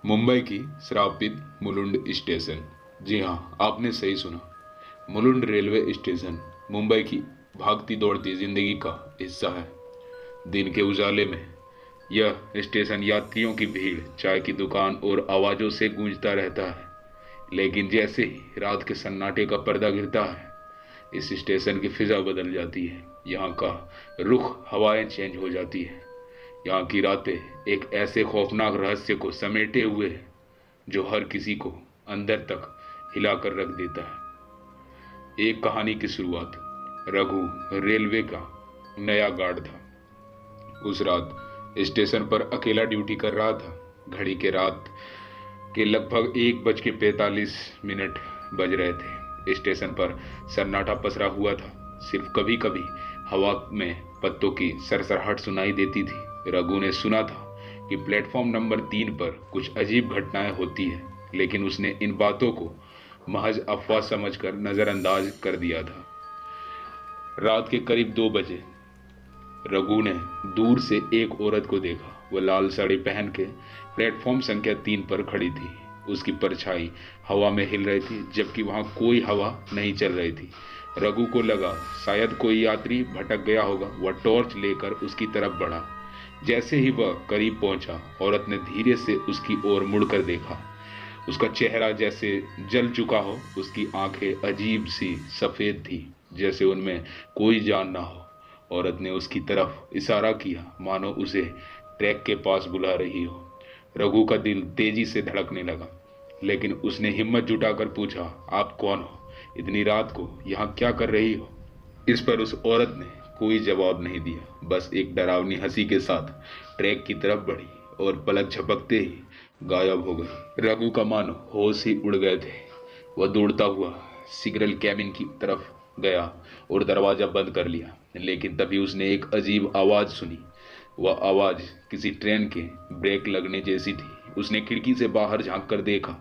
मुंबई की श्रापित मुलुंड स्टेशन। जी हाँ, आपने सही सुना। मुलुंड रेलवे स्टेशन मुंबई की भागती दौड़ती जिंदगी का हिस्सा है। दिन के उजाले में यह स्टेशन यात्रियों की भीड़, चाय की दुकान और आवाजों से गूंजता रहता है। लेकिन जैसे ही रात के सन्नाटे का पर्दा गिरता है, इस स्टेशन की फिजा बदल जाती है। यहाँ का रुख, हवाएं चेंज हो जाती है। यहाँ की रातें एक ऐसे खौफनाक रहस्य को समेटे हुए है जो हर किसी को अंदर तक हिलाकर रख देता है। एक कहानी की शुरुआत। रघु रेलवे का नया गार्ड था। उस रात स्टेशन पर अकेला ड्यूटी कर रहा था। घड़ी के रात के लगभग 1:45 बज रहे थे। स्टेशन पर सन्नाटा पसरा हुआ था। सिर्फ कभी कभी हवा में पत्तों की सरसराहट सुनाई देती थी। रघु ने सुना था कि प्लेटफॉर्म नंबर 3 पर कुछ अजीब घटनाएं होती है, लेकिन उसने इन बातों को महज अफवाह समझकर नजरअंदाज कर दिया था। रात के करीब 2 बजे रघु ने दूर से एक औरत को देखा। वह लाल साड़ी पहन के प्लेटफॉर्म संख्या 3 पर खड़ी थी। उसकी परछाई हवा में हिल रही थी, जबकि वहां कोई हवा नहीं चल रही थी। रघु को लगा शायद कोई यात्री भटक गया होगा। वह टॉर्च लेकर उसकी तरफ बढ़ा। जैसे ही वह करीब पहुंचा, औरत ने धीरे से उसकी ओर मुड़कर देखा। उसका चेहरा जैसे जल चुका हो। उसकी आंखें अजीब सी सफेद थी, जैसे उनमें कोई जान ना हो। औरत ने उसकी तरफ इशारा किया, मानो उसे ट्रैक के पास बुला रही हो। रघु का दिल तेजी से धड़कने लगा, लेकिन उसने हिम्मत जुटाकर पूछा, आप कौन हो? इतनी रात को यहाँ क्या कर रही हो? इस पर उस औरत ने कोई जवाब नहीं दिया, बस एक डरावनी हंसी के साथ ट्रैक की तरफ बढ़ी और पलक झपकते ही गायब हो गई। रघु का मानो होश ही उड़ गए थे। वह दौड़ता हुआ सिग्नल कैबिन की तरफ गया और दरवाजा बंद कर लिया। लेकिन तभी उसने एक अजीब आवाज सुनी। वह आवाज किसी ट्रेन के ब्रेक लगने जैसी थी। उसने खिड़की से बाहर झांक कर देखा।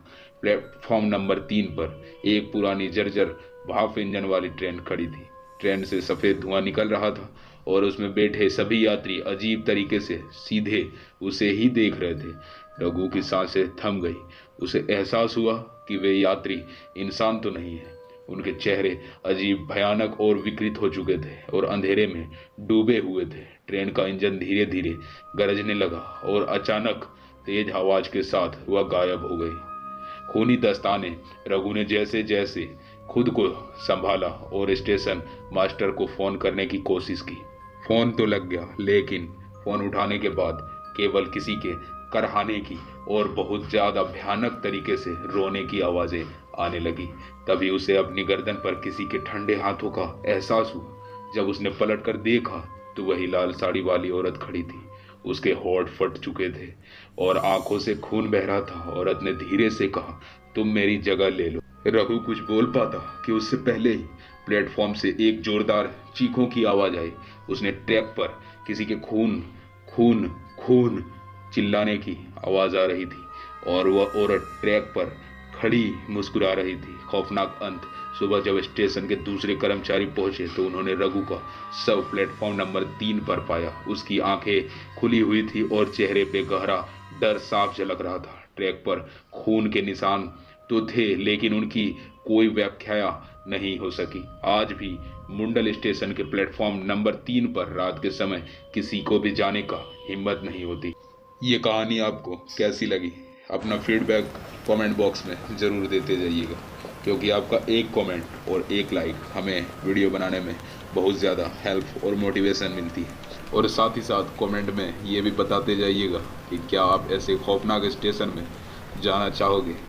प्लेटफॉर्म नंबर 3 पर एक पुरानी जर्जर भाप इंजन वाली ट्रेन खड़ी थी। ट्रेन से सफेद धुआं निकल रहा था और उसमें बैठे सभी यात्री अजीब तरीके से सीधे उसे ही देख रहे थे। रघु की सांसें थम गई। उसे एहसास हुआ कि वे यात्री इंसान तो नहीं है। उनके चेहरे अजीब, भयानक और विकृत हो चुके थे और अंधेरे में डूबे हुए थे। ट्रेन का इंजन धीरे धीरे गरजने लगा और अचानक तेज आवाज के साथ वह गायब हो गई। खूनी दस्ताने। रघु ने जैसे जैसे खुद को संभाला और स्टेशन मास्टर को फोन करने की कोशिश की। फोन तो लग गया, लेकिन फोन उठाने के बाद केवल किसी के करहाने की और बहुत ज्यादा भयानक तरीके से रोने की आवाजें आने लगी। तभी उसे अपनी गर्दन पर किसी के ठंडे हाथों का एहसास हुआ। जब उसने पलट कर देखा तो वही लाल साड़ी वाली औरत खड़ी थी। उसके होंठ फट चुके थे और आंखों से खून बह रहा था। औरत ने धीरे से कहा, तुम मेरी जगह ले लो। रघु कुछ बोल पाता कि उससे पहले ही प्लेटफॉर्म से एक जोरदार चीखों की आवाज आई। उसने ट्रैक पर किसी के खून खून खून चिल्लाने की आवाज आ रही थी और वह औरत ट्रैक पर खड़ी मुस्कुरा रही थी। खौफनाक अंत। सुबह जब स्टेशन के दूसरे कर्मचारी पहुंचे तो उन्होंने रघु का शव प्लेटफॉर्म नंबर 3 पर पाया। उसकी आंखें खुली हुई थी और चेहरे पे गहरा डर साफ झलक रहा था। ट्रैक पर खून के निशान तो थे, लेकिन उनकी कोई व्याख्या नहीं हो सकी। आज भी मुंडल स्टेशन के प्लेटफॉर्म नंबर 3 पर रात के समय किसी को भी जाने का हिम्मत नहीं होती। ये कहानी आपको कैसी लगी? अपना फीडबैक कमेंट बॉक्स में ज़रूर देते जाइएगा, क्योंकि आपका एक कमेंट और एक लाइक हमें वीडियो बनाने में बहुत ज़्यादा हेल्प और मोटिवेशन मिलती है। और साथ ही साथ कमेंट में ये भी बताते जाइएगा कि क्या आप ऐसे खौफनाक स्टेशन में जाना चाहोगे।